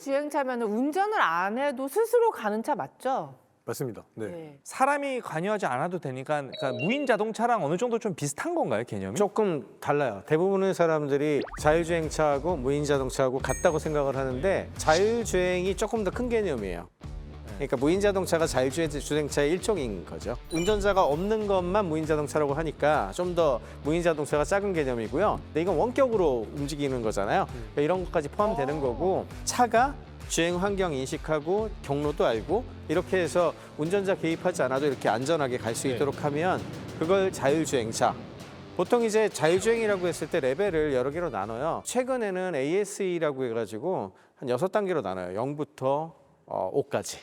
자율주행차면 운전을 안 해도 스스로 가는 차 맞죠? 맞습니다. 네. 네. 사람이 관여하지 않아도 되니까 그러니까 무인 자동차랑 어느 정도 좀 비슷한 건가요, 개념이? 조금 달라요. 대부분의 사람들이 자율주행차하고 무인 자동차하고 같다고 생각을 하는데 자율주행이 조금 더 큰 개념이에요. 그러니까 무인 자동차가 자율주행차의 일종인 거죠. 운전자가 없는 것만 무인 자동차라고 하니까 좀 더 무인 자동차가 작은 개념이고요. 근데 이건 원격으로 움직이는 거잖아요. 그러니까 이런 것까지 포함되는 거고 차가 주행 환경 인식하고 경로도 알고 이렇게 해서 운전자 개입하지 않아도 이렇게 안전하게 갈 수 있도록 하면 그걸 자율주행차. 보통 이제 자율주행이라고 했을 때 레벨을 여러 개로 나눠요. 최근에는 ASE라고 해가지고 한 6단계로 나눠요. 0부터 5까지.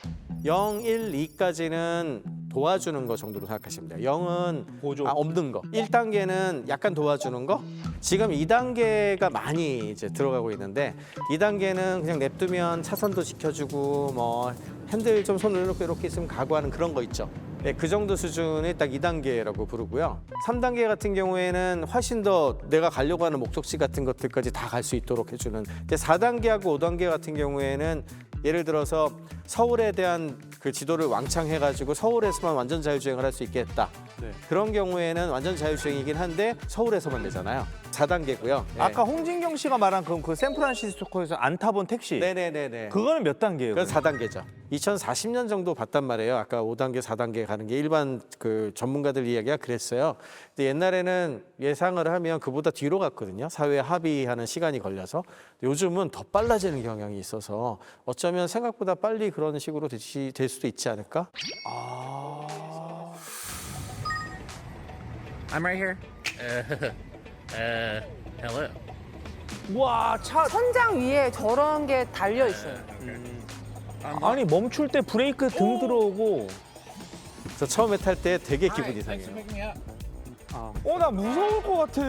0, 1, 2까지는 도와주는 거 정도로 생각하시면 돼요. 0은 보조. 없는 거. 1단계는 약간 도와주는 거. 지금 2단계가 많이 이제 들어가고 있는데 2단계는 그냥 냅두면 차선도 지켜주고 뭐 핸들 좀 손을 놓고 이렇게 있으면 가고 하는 그런 거 있죠. 네, 그 정도 수준이 딱 2단계라고 부르고요. 3단계 같은 경우에는 훨씬 더 내가 가려고 하는 목적지 같은 것들까지 다 갈 수 있도록 해주는. 근데 4단계하고 5단계 같은 경우에는 예를 들어서 서울에 대한 그 지도를 왕창 해가지고 서울에서만 완전 자율주행을 할 수 있겠다. 네. 그런 경우에는 완전 자율주행이긴 한데 서울에서만 되잖아요. 4단계고요. 아까 홍진경 씨가 말한 그 샌프란시스코에서 안 타본 택시. 네네네네. 그거는 몇 단계예요? 그건 4단계죠. 2040년 정도 봤단 말이에요. 아까 5단계, 4단계 가는 게 일반 그 전문가들 이야기가 그랬어요. 근데 옛날에는 예상을 하면 그보다 뒤로 갔거든요. 사회 합의하는 시간이 걸려서. 요즘은 더 빨라지는 경향이 있어서 어쩌면 생각보다 빨리 그런 식으로 될 수도 있지 않을까? I'm right here. Hello. 와, 차 천장 위에 저런 게 달려 있어요. 아니 멈출 때 브레이크 등 들어오고. 그래서 처음에 탈 때 되게 기분 Thanks 이상해요. for picking me up. 나 무서울 것 같아.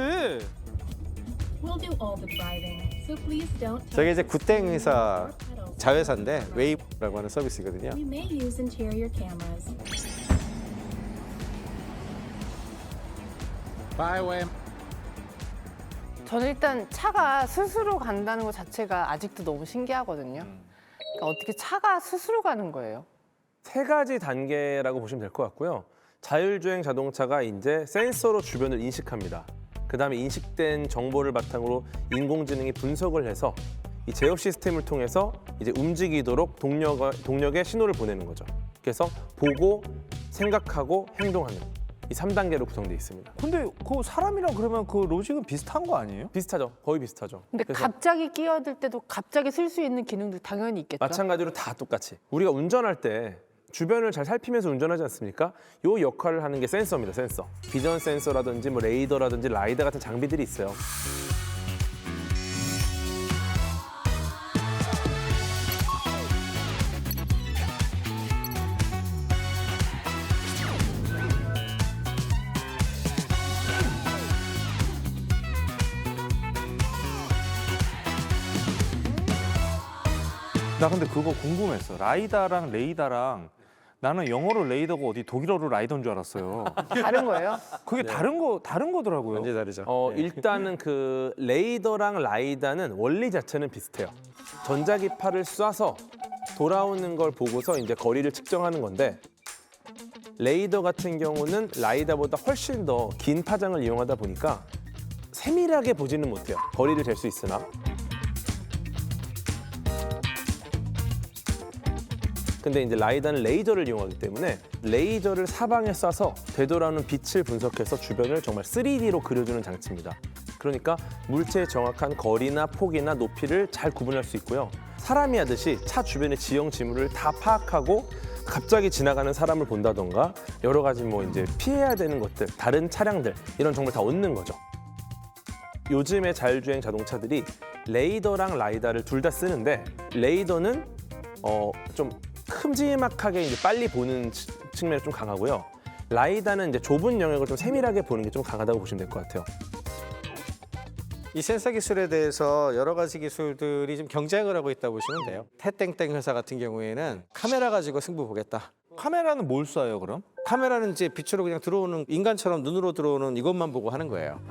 We'll do all the driving, so please don't touch 저게 이제 구땡 회사 or pedals. 자회사인데 웨이브라고 하는 서비스거든요. We may use interior cameras. Byway. 저는 일단 차가 스스로 간다는 것 자체가 아직도 너무 신기하거든요. 그러니까 어떻게 차가 스스로 가는 거예요? 세 가지 단계라고 보시면 될 것 같고요. 자율주행 자동차가 이제 센서로 주변을 인식합니다. 그다음에 인식된 정보를 바탕으로 인공지능이 분석을 해서 이 제어 시스템을 통해서 이제 움직이도록 동력에 신호를 보내는 거죠. 그래서 보고, 생각하고, 행동하는 이 3단계로 구성되어 있습니다. 근데 그 사람이랑 그러면 그 로직은 비슷한 거 아니에요? 비슷하죠. 거의 비슷하죠. 근데 그래서 갑자기 끼어들 때도 갑자기 쓸 수 있는 기능도 당연히 있겠죠. 마찬가지로 다 똑같이. 우리가 운전할 때 주변을 잘 살피면서 운전하지 않습니까? 이 역할을 하는 게 센서입니다. 센서. 비전 센서라든지 뭐 레이더라든지 라이더 같은 장비들이 있어요. 나 근데 그거 궁금했어. 라이다랑 레이다랑 나는 영어로 레이더고 어디 독일어로 라이더인 줄 알았어요. 다른 거예요? 그게 다른 거더라고요. 완전히 다르죠. 네. 일단은 그 레이더랑 라이다는 원리 자체는 비슷해요. 전자기파를 쏴서 돌아오는 걸 보고서 이제 거리를 측정하는 건데 레이더 같은 경우는 라이다보다 훨씬 더 긴 파장을 이용하다 보니까 세밀하게 보지는 못해요. 거리를 잴 수 있으나. 근데 이제 라이다는 레이저를 이용하기 때문에 레이저를 사방에 쏴서 되돌아오는 빛을 분석해서 주변을 정말 3D로 그려주는 장치입니다. 그러니까 물체의 정확한 거리나 폭이나 높이를 잘 구분할 수 있고요. 사람이 하듯이 차 주변의 지형 지물을 다 파악하고 갑자기 지나가는 사람을 본다던가 여러 가지 뭐 이제 피해야 되는 것들, 다른 차량들 이런 정보를 다 얻는 거죠. 요즘의 자율주행 자동차들이 레이더랑 라이다를 둘 다 쓰는데 레이더는 좀 큼지막하게 이제 빨리 보는 측면이 좀 강하고요. 라이다는 이제 좁은 영역을 좀 세밀하게 보는 게 좀 강하다고 보시면 될 것 같아요. 이 센서 기술에 대해서 여러 가지 기술들이 좀 경쟁을 하고 있다고 보시면 돼요. 태땡땡 회사 같은 경우에는 카메라 가지고 승부 보겠다. 카메라는 뭘 쏴요, 그럼? 카메라는 이제 빛으로 그냥 들어오는 인간처럼 눈으로 들어오는 이것만 보고 하는 거예요.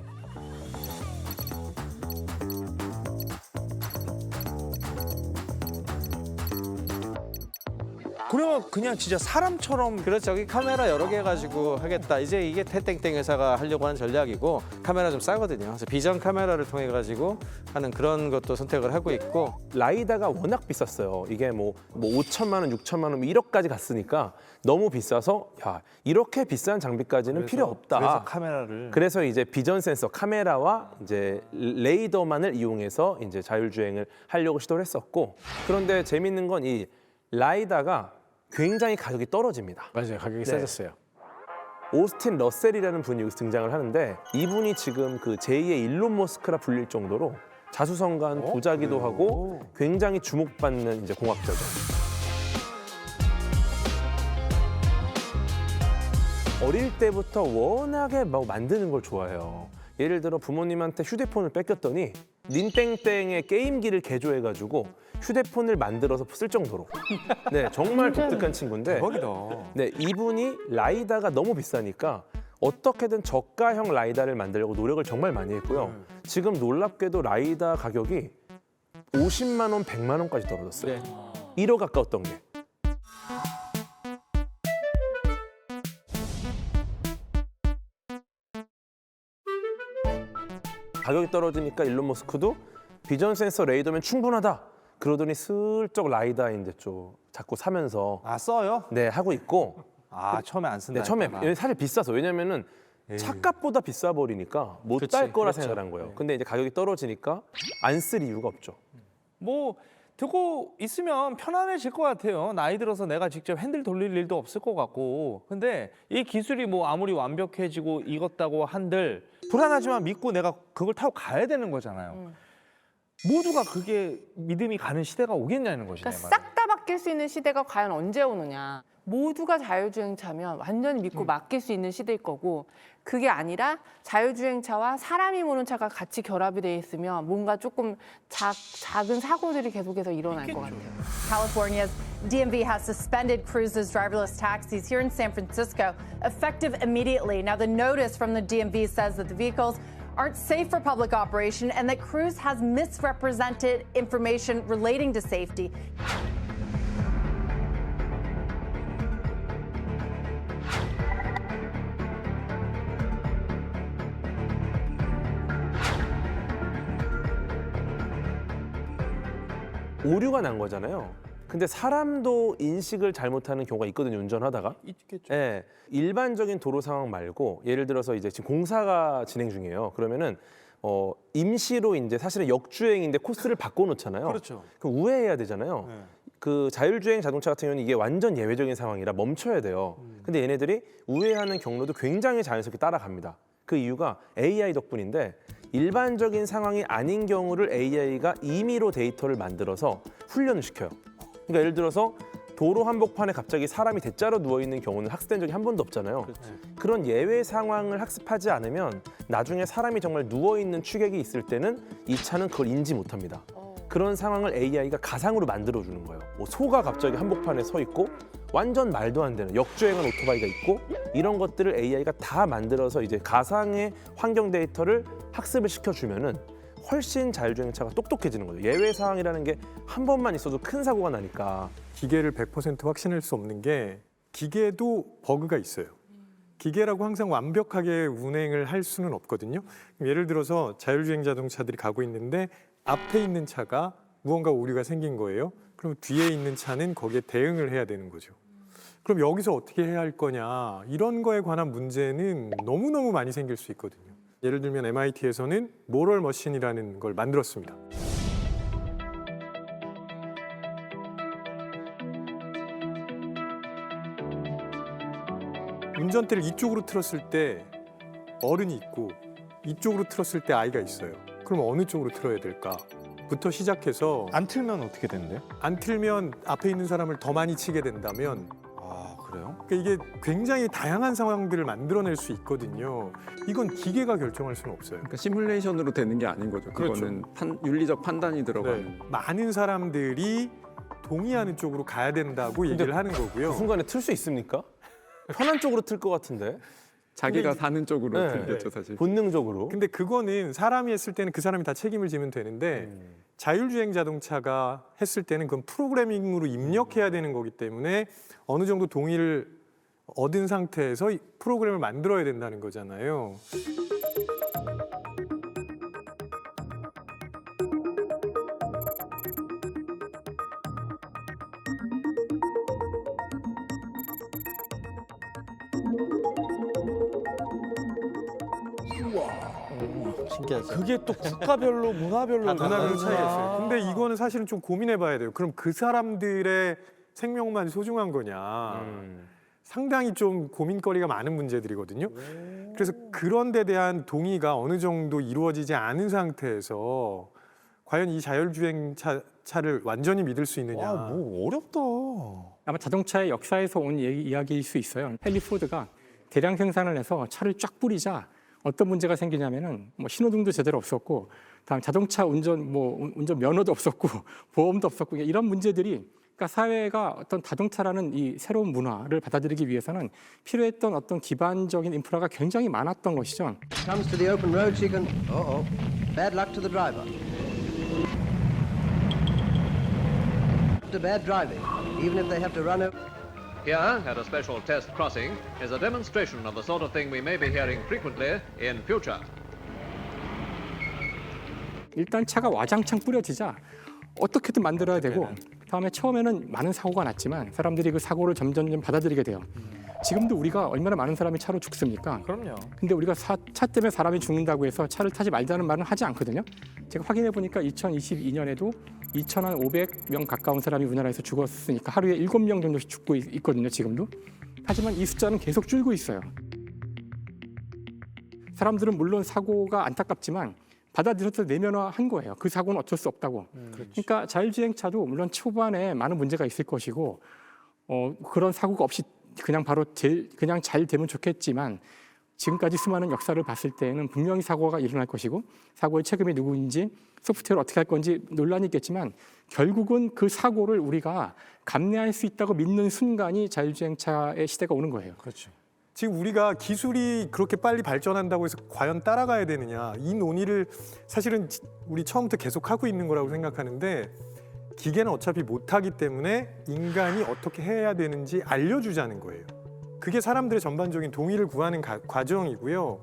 그러면 그냥 진짜 사람처럼 그렇죠. 여기 카메라 여러 개 가지고 하겠다. 이제 이게 태땡땡 회사가 하려고 하는 전략이고 카메라 좀 싸거든요. 그래서 비전 카메라를 통해 가지고 하는 그런 것도 선택을 하고 있고 라이다가 워낙 비쌌어요. 이게 뭐 5천만 원, 6천만 원, 1억까지 갔으니까 너무 비싸서 야 이렇게 비싼 장비까지는 필요 없다. 그래서 카메라를 그래서 이제 비전 센서 카메라와 이제 레이더만을 이용해서 이제 자율주행을 하려고 시도를 했었고 그런데 재밌는 건 이 라이다가 굉장히 가격이 떨어집니다. 맞아요. 가격이 네. 세졌어요. 오스틴 러셀이라는 분이 여기서 등장을 하는데 이분이 지금 그 제2의 일론 머스크라 불릴 정도로 자수성가한 부자기도 하고 굉장히 주목받는 이제 공학자죠. 어릴 때부터 워낙에 막 만드는 걸 좋아해요. 예를 들어 부모님한테 휴대폰을 뺏겼더니 닌땡땡의 게임기를 개조해가지고 휴대폰을 만들어서 쓸 정도로 네 정말 독특한 친구인데 대박이다. 네 이분이 라이다가 너무 비싸니까 어떻게든 저가형 라이다를 만들려고 노력을 정말 많이 했고요. 지금 놀랍게도 라이다 가격이 50만 원, 100만 원까지 떨어졌어요. 1억 가까웠던 게. 가격이 떨어지니까 일론 머스크도 비전 센서 레이더면 충분하다. 그러더니 슬쩍 라이다 이제 좀 자꾸 사면서 아 써요? 네 하고 있고 아 처음에 안 쓴다. 네, 처음에 했구나. 사실 비싸서 왜냐면은 차값보다 비싸 버리니까 못 딸 거라 그렇죠. 생각을 한 거예요. 근데 이제 가격이 떨어지니까 안 쓸 이유가 없죠. 뭐 듣고 있으면 편안해질 것 같아요. 나이 들어서 내가 직접 핸들 돌릴 일도 없을 것 같고. 근데 이 기술이 뭐 아무리 완벽해지고 익었다고 한들 불안하지만 믿고 내가 그걸 타고 가야 되는 거잖아요. 모두가 그게 믿음이 가는 시대가 오겠냐는 거지. 그러니까 내 말은. 싹 다 바뀔 수 있는 시대가 과연 언제 오느냐. 모두가 자율주행차면 완전히 믿고 맡길 수 있는 시대일 거고 그게 아니라 자율주행차와 사람이 모는 차가 같이 결합이 돼 있으면 뭔가 조금 작은 사고들이 계속해서 일어날 것 같아요. California's DMV has suspended Cruise's driverless taxis here in San Francisco, effective immediately. Now, the notice from the DMV says that the vehicles aren't safe for public operation and that Cruise has misrepresented information relating to safety. 오류가 난 거잖아요. 근데 사람도 인식을 잘못하는 경우가 있거든요. 운전하다가. 있겠죠. 예, 일반적인 도로 상황 말고 예를 들어서 이제 지금 공사가 진행 중이에요. 그러면은 임시로 이제 사실은 역주행인데 코스를 바꿔놓잖아요. 그렇죠. 그럼 우회해야 되잖아요. 네. 그 자율주행 자동차 같은 경우는 이게 완전 예외적인 상황이라 멈춰야 돼요. 근데 얘네들이 우회하는 경로도 굉장히 자연스럽게 따라갑니다. 그 이유가 AI 덕분인데 일반적인 상황이 아닌 경우를 AI가 임의로 데이터를 만들어서 훈련을 시켜요. 그러니까 예를 들어서 도로 한복판에 갑자기 사람이 대자로 누워있는 경우는 학습된 적이 한 번도 없잖아요. 그런 예외 상황을 학습하지 않으면 나중에 사람이 정말 누워있는 추격이 있을 때는 이 차는 그걸 인지 못합니다. 그런 상황을 AI가 가상으로 만들어주는 거예요. 뭐 소가 갑자기 한복판에 서 있고 완전 말도 안 되는 역주행한 오토바이가 있고 이런 것들을 AI가 다 만들어서 이제 가상의 환경 데이터를 학습을 시켜주면은 훨씬 자율주행차가 똑똑해지는 거죠. 예외 상황이라는 게 한 번만 있어도 큰 사고가 나니까. 기계를 100% 확신할 수 없는 게 기계도 버그가 있어요. 기계라고 항상 완벽하게 운행을 할 수는 없거든요. 예를 들어서 자율주행 자동차들이 가고 있는데 앞에 있는 차가 무언가 오류가 생긴 거예요. 그럼 뒤에 있는 차는 거기에 대응을 해야 되는 거죠. 그럼 여기서 어떻게 해야 할 거냐 이런 거에 관한 문제는 너무너무 많이 생길 수 있거든요. 예를 들면 MIT에서는 모럴 머신이라는 걸 만들었습니다. 운전대를 이쪽으로 틀었을 때 어른이 있고 이쪽으로 틀었을 때 아이가 있어요. 그럼 어느 쪽으로 틀어야 될까? 부터 시작해서 안 틀면 어떻게 되는데요? 안 틀면 앞에 있는 사람을 더 많이 치게 된다면 아 그래요? 그러니까 이게 굉장히 다양한 상황들을 만들어낼 수 있거든요. 이건 기계가 결정할 수는 없어요. 그러니까 시뮬레이션으로 되는 게 아닌 거죠. 그렇죠. 그거는 윤리적 판단이 들어가는. 네. 많은 사람들이 동의하는 쪽으로 가야 된다고 얘기를 하는 거고요. 그 순간에 틀 수 있습니까? 편한 쪽으로 틀 것 같은데 자기가 사는 쪽으로 네. 들겠죠, 사실. 본능적으로. 근데 그거는 사람이 했을 때는 그 사람이 다 책임을 지면 되는데 자율주행 자동차가 했을 때는 그건 프로그래밍으로 입력해야 되는 거기 때문에 어느 정도 동의를 얻은 상태에서 이 프로그램을 만들어야 된다는 거잖아요. 신기하죠. 그게 또 국가별로 문화별로 문화별 차이가 있어요. 다르구나. 근데 이거는 사실은 좀 고민해봐야 돼요. 그럼 그 사람들의 생명만 소중한 거냐? 상당히 좀 고민거리가 많은 문제들이거든요. 그래서 그런 데 대한 동의가 어느 정도 이루어지지 않은 상태에서 과연 이 자율주행 차를 완전히 믿을 수 있느냐? 뭐 어렵다. 아마 자동차의 역사에서 온 이야기일 수 있어요. 헨리 포드가 대량 생산을 해서 차를 쫙 뿌리자 어떤 문제가 생기냐면은 뭐 신호등도 제대로 없었고, 다음 자동차 운전 면허도 없었고, 보험도 없었고, 이런 문제들이, 그러니까 사회가 어떤 자동차라는 이 새로운 문화를 받아들이기 위해서는 필요했던 어떤 기반적인 인프라가 굉장히 많았던 것이죠. Comes to the open road, she can. Bad luck to the driver. To bad driving, even if they have to run over. Here, at a special test crossing, is a demonstration of the sort of thing we may be hearing frequently in future. 일단 차가 와장창 뿌려지자 어떻게든 만들어야 되고, 다음에 처음에는 많은 사고가 났지만 사람들이 그 사고를 점점 받아들이게 돼요. 지금도 우리가 얼마나 많은 사람이 차로 죽습니까? 그럼요. 근데 우리가 차 때문에 사람이 죽는다고 해서 차를 타지 말자는 말은 하지 않거든요. 제가 확인해 보니까 2022년에도 2,500명 가까운 사람이 우리나라에서 죽었으니까 하루에 7명 정도씩 죽고 있거든요, 지금도. 하지만 이 숫자는 계속 줄고 있어요. 사람들은 물론 사고가 안타깝지만 받아들여서 내면화한 거예요. 그 사고는 어쩔 수 없다고. 그러니까 자율주행차도 물론 초반에 많은 문제가 있을 것이고, 그런 사고가 없이 그냥 그냥 잘 되면 좋겠지만, 지금까지 수많은 역사를 봤을 때에는 분명히 사고가 일어날 것이고, 사고의 책임이 누구인지, 소프트웨어를 어떻게 할 건지 논란이 있겠지만, 결국은 그 사고를 우리가 감내할 수 있다고 믿는 순간이 자율주행차의 시대가 오는 거예요. 그렇죠. 지금 우리가 기술이 그렇게 빨리 발전한다고 해서 과연 따라가야 되느냐, 이 논의를 사실은 우리 처음부터 계속 하고 있는 거라고 생각하는데, 기계는 어차피 못하기 때문에 인간이 어떻게 해야 되는지 알려주자는 거예요. 그게 사람들의 전반적인 동의를 구하는 과정이고요.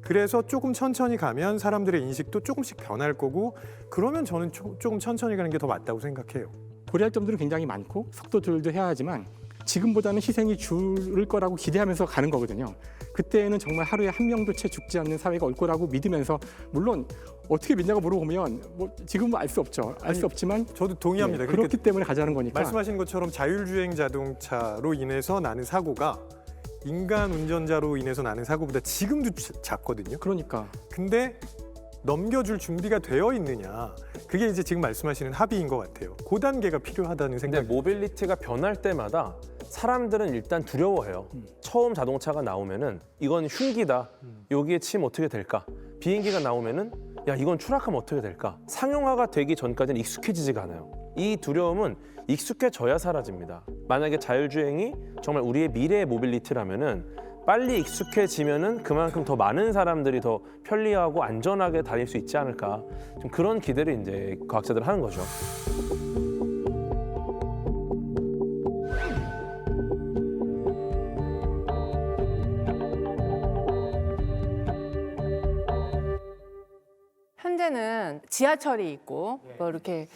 그래서 조금 천천히 가면 사람들의 인식도 조금씩 변할 거고, 그러면 저는 조금 천천히 가는 게 더 맞다고 생각해요. 고려할 점들은 굉장히 많고 속도 조절도 해야 하지만 지금보다는 희생이 줄을 거라고 기대하면서 가는 거거든요. 그때는 정말 하루에 한 명도 채 죽지 않는 사회가 올 거라고 믿으면서, 물론 어떻게 믿냐고 물어보면 뭐 지금은 알 수 없죠. 알 수 없지만 저도 동의합니다. 네, 그렇기 때문에 가자는 거니까. 말씀하신 것처럼 자율주행 자동차로 인해서 나는 사고가 인간 운전자로 인해서 나는 사고보다 지금도 작거든요. 그러니까. 근데 넘겨줄 준비가 되어 있느냐, 그게 이제 지금 말씀하시는 합의인 것 같아요. 그 단계가 필요하다는 근데 생각이. 모빌리티가 변할 때마다 사람들은 일단 두려워해요. 처음 자동차가 나오면은 이건 흉기다. 여기에 치면 어떻게 될까? 비행기가 나오면은 야, 이건 추락하면 어떻게 될까? 상용화가 되기 전까지는 익숙해지지가 않아요. 이 두려움은 익숙해져야 사라집니다. 만약에 자율주행이 정말 우리의 미래의 모빌리티라면은 빨리 익숙해지면은 그만큼 더 많은 사람들이 더 편리하고 안전하게 다닐 수 있지 않을까. 좀 그런 기대를 이제 과학자들 하는 거죠. 현재는 지하철이 있고 뭐 이렇게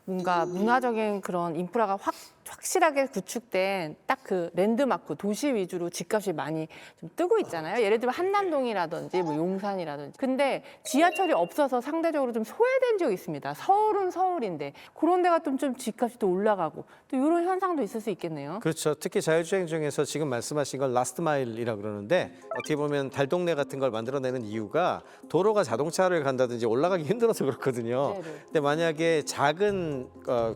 뭔가 문화적인 그런 인프라가 확실하게 구축된 딱 그 랜드마크, 도시 위주로 집값이 많이 좀 뜨고 있잖아요. 예를 들면 한남동이라든지 뭐 용산이라든지. 근데 지하철이 없어서 상대적으로 좀 소외된 지역이 있습니다. 서울은 서울인데 그런 데가 좀 집값이 또 올라가고 또 이런 현상도 있을 수 있겠네요. 그렇죠. 특히 자율주행 중에서 지금 말씀하신 걸 라스트 마일이라고 그러는데, 어떻게 보면 달동네 같은 걸 만들어내는 이유가 도로가 자동차를 간다든지 올라가기 힘들어서 그렇거든요. 네네. 근데 만약에 작은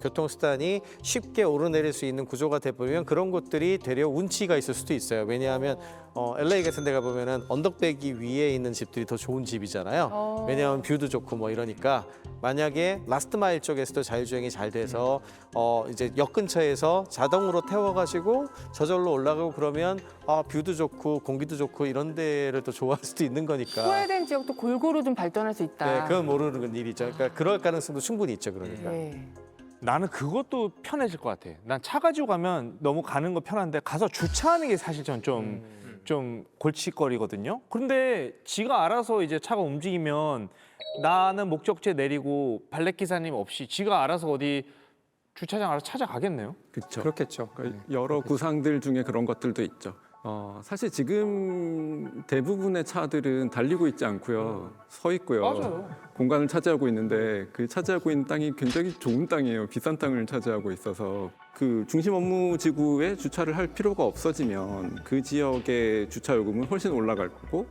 교통수단이 쉽게 오르내릴 수 있는 구조가 되면 그런 곳들이 되려 운치가 있을 수도 있어요. 왜냐하면 LA 같은 데 가보면은 언덕배기 위에 있는 집들이 더 좋은 집이잖아요. 왜냐하면 뷰도 좋고 뭐 이러니까 만약에 라스트 마일 쪽에서도 자율주행이 잘 돼서 이제 역 근처에서 자동으로 태워가지고 저절로 올라가고 그러면 뷰도 좋고 공기도 좋고 이런 데를 또 좋아할 수도 있는 거니까. 소외된 지역도 골고루 좀 발전할 수 있다. 네, 그건 모르는 일이죠. 그러니까 그럴 가능성도 충분히 있죠. 그러니까. 네. 나는 그것도 편해질 것 같아. 난 차 가지고 가면 너무 가는 거 편한데 가서 주차하는 게 사실 전 좀 골칫거리거든요. 그런데 지가 알아서 이제 차가 움직이면 나는 목적지에 내리고 발렛 기사님 없이 지가 알아서 어디 주차장 알아서 찾아가겠네요. 그렇죠. 그렇겠죠. 여러 구상들 중에 그런 것들도 있죠. 사실 지금 대부분의 차들은 달리고 있지 않고요. 서 있고요. 맞아요. 공간을 차지하고 있는데 그 차지하고 있는 땅이 굉장히 좋은 땅이에요. 비싼 땅을 차지하고 있어서 그 중심 업무 지구에 주차를 할 필요가 없어지면 그 지역의 주차 요금은 훨씬 올라갈 거고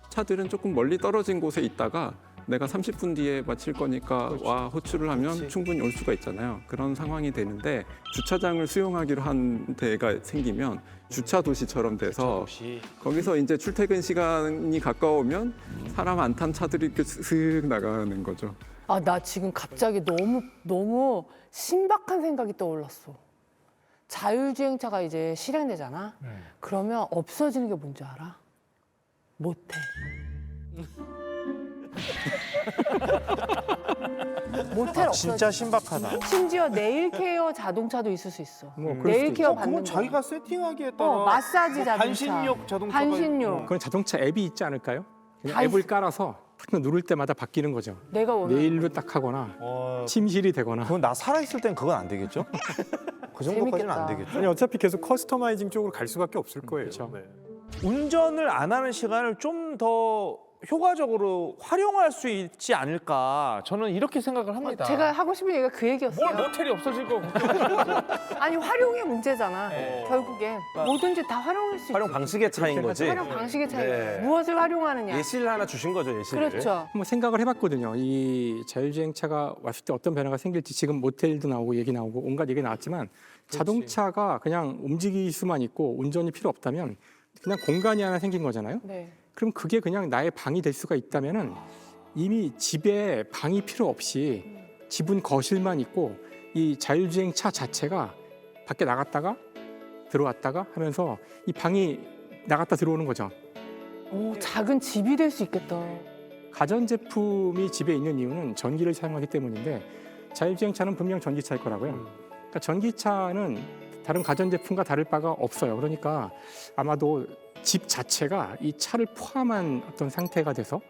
차들은 조금 멀리 떨어진 곳에 있다가 내가 30분 뒤에 마칠 거니까 와 호출을 하면 충분히 올 수가 있잖아요. 그런 상황이 되는데 주차장을 수용하기로 한 데가 생기면 주차 도시처럼 돼서 거기서 이제 출퇴근 시간이 가까우면 사람 안 탄 차들이 이렇게 슥 나가는 거죠. 아, 나 지금 갑자기 너무 신박한 생각이 떠올랐어. 자율주행차가 이제 실행되잖아. 그러면 없어지는 게 뭔지 알아? 모텔. 모텔 없어져. 진짜 신박하다. 심지어 네일 케어 자동차도 있을 수 있어. 뭐 그럴 네일 수도 케어 있죠. 받는 그건 거. 자기가 세팅하기에 따라 마사지 자동차. 반신욕 자동차가 반신욕. 그건 자동차 앱이 있지 않을까요? 그냥 다 앱을 깔아서 탁 누를 때마다 바뀌는 거죠. 내가 원하는 네일로 딱 하거나 침실이 되거나. 그건 나 살아있을 땐 그건 안 되겠죠? 그 정도까지는 안 재밌겠다. 되겠죠? 아니 어차피 계속 커스터마이징 쪽으로 갈 수밖에 없을 거예요. 그렇죠. 네. 운전을 안 하는 시간을 좀 더 효과적으로 활용할 수 있지 않을까 저는 이렇게 생각을 합니다. 제가 하고 싶은 얘기가 그 얘기였어요. 뭘 모텔이 없어질 거 아니 활용의 문제잖아. 결국엔 뭐든지 다 활용할 수 있어. 활용 방식의 차이인 거지. 활용 방식의 차이. 네. 무엇을 활용하느냐. 예시를 하나 주신 거죠, 예시를. 그렇죠. 한번 생각을 해봤거든요. 이 자율주행차가 왔을 때 어떤 변화가 생길지 지금 모텔도 나오고 얘기 나오고 온갖 얘기 나왔지만 자동차가 그냥 움직일 수만 있고 운전이 필요 없다면 그냥 공간이 하나 생긴 거잖아요. 네. 그럼 그게 그냥 나의 방이 될 수가 있다면은 이미 집에 방이 필요 없이 집은 거실만 있고 이 자율주행차 자체가 밖에 나갔다가 들어왔다가 하면서 이 방이 나갔다 들어오는 거죠. 오, 작은 집이 될 수 있겠다. 가전제품이 집에 있는 이유는 전기를 사용하기 때문인데 자율주행차는 분명 전기차일 거라고요. 그러니까 전기차는 다른 가전제품과 다를 바가 없어요. 그러니까 아마도 집 자체가 이 차를 포함한 어떤 상태가 돼서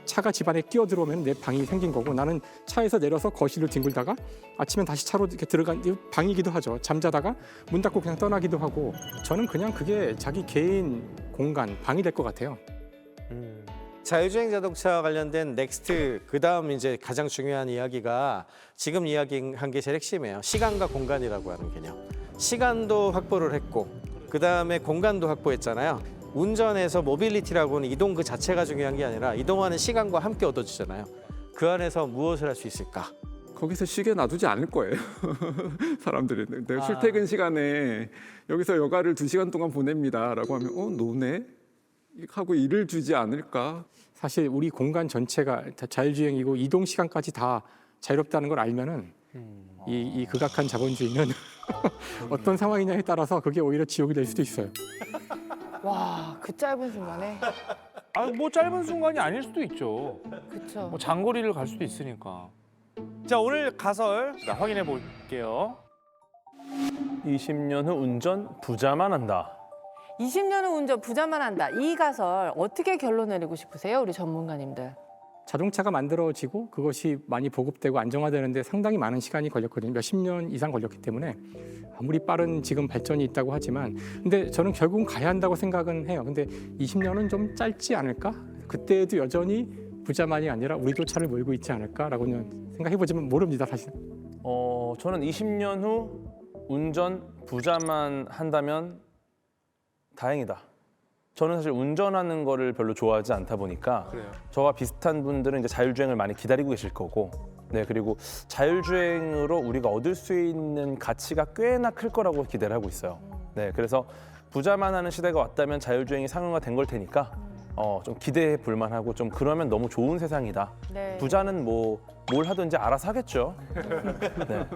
차가 집 안에 끼어 들어오면 내 방이 생긴 거고 나는 차에서 내려서 거실을 뒹굴다가 아침엔 다시 차로 이렇게 들어간 방이기도 하죠. 잠자다가 문 닫고 그냥 떠나기도 하고 저는 그냥 그게 자기 개인 공간, 방이 될 것 같아요. 자율주행 자동차 관련된 넥스트 그다음 이제 가장 중요한 이야기가 지금 이야기한 게 제일 핵심이에요. 시간과 공간이라고 하는 개념. 시간도 확보를 했고 그다음에 공간도 확보했잖아요. 운전에서 모빌리티라고는 이동 그 자체가 중요한 게 아니라 이동하는 시간과 함께 얻어지잖아요. 그 안에서 무엇을 할 수 있을까? 거기서 쉬게 놔두지 않을 거예요. 사람들이 내가 출퇴근 시간에 여기서 여가를 2시간 동안 보냅니다라고 하면 노네? 하고 일을 주지 않을까? 사실 우리 공간 전체가 다 자율주행이고 이동 시간까지 다 자유롭다는 걸 알면은 이 극악한 자본주의는 어떤 상황이냐에 따라서 그게 오히려 지옥이 될 수도 있어요. 와, 그 짧은 순간에. 뭐 짧은 순간이 아닐 수도 있죠. 그렇죠. 뭐 장거리를 갈 수도 있으니까. 자 오늘 가설 확인해 볼게요. 20년 후 운전 부자만 한다. 20년 후 운전 부자만 한다. 이 가설 어떻게 결론 내리고 싶으세요, 우리 전문가님들? 자동차가 만들어지고 그것이 많이 보급되고 안정화되는데 상당히 많은 시간이 걸렸거든요. 몇십 년 이상 걸렸기 때문에 아무리 빠른 지금 발전이 있다고 하지만 근데 저는 결국은 가야 한다고 생각은 해요. 근데 20년은 좀 짧지 않을까? 그때에도 여전히 부자만이 아니라 우리도 차를 몰고 있지 않을까라고는 생각해보지만 모릅니다, 사실. 저는 20년 후 운전 부자만 한다면 다행이다. 저는 사실 운전하는 거를 별로 좋아하지 않다 보니까 저와 비슷한 분들은 이제 자율주행을 많이 기다리고 계실 거고, 네, 그리고 자율주행으로 우리가 얻을 수 있는 가치가 꽤나 클 거라고 기대를 하고 있어요. 네, 그래서 부자만 하는 시대가 왔다면 자율주행이 상용화된 걸 테니까 좀 기대해 볼 만하고 좀 그러면 너무 좋은 세상이다. 네. 부자는 뭐 뭘 하든지 알아서 하겠죠. 네.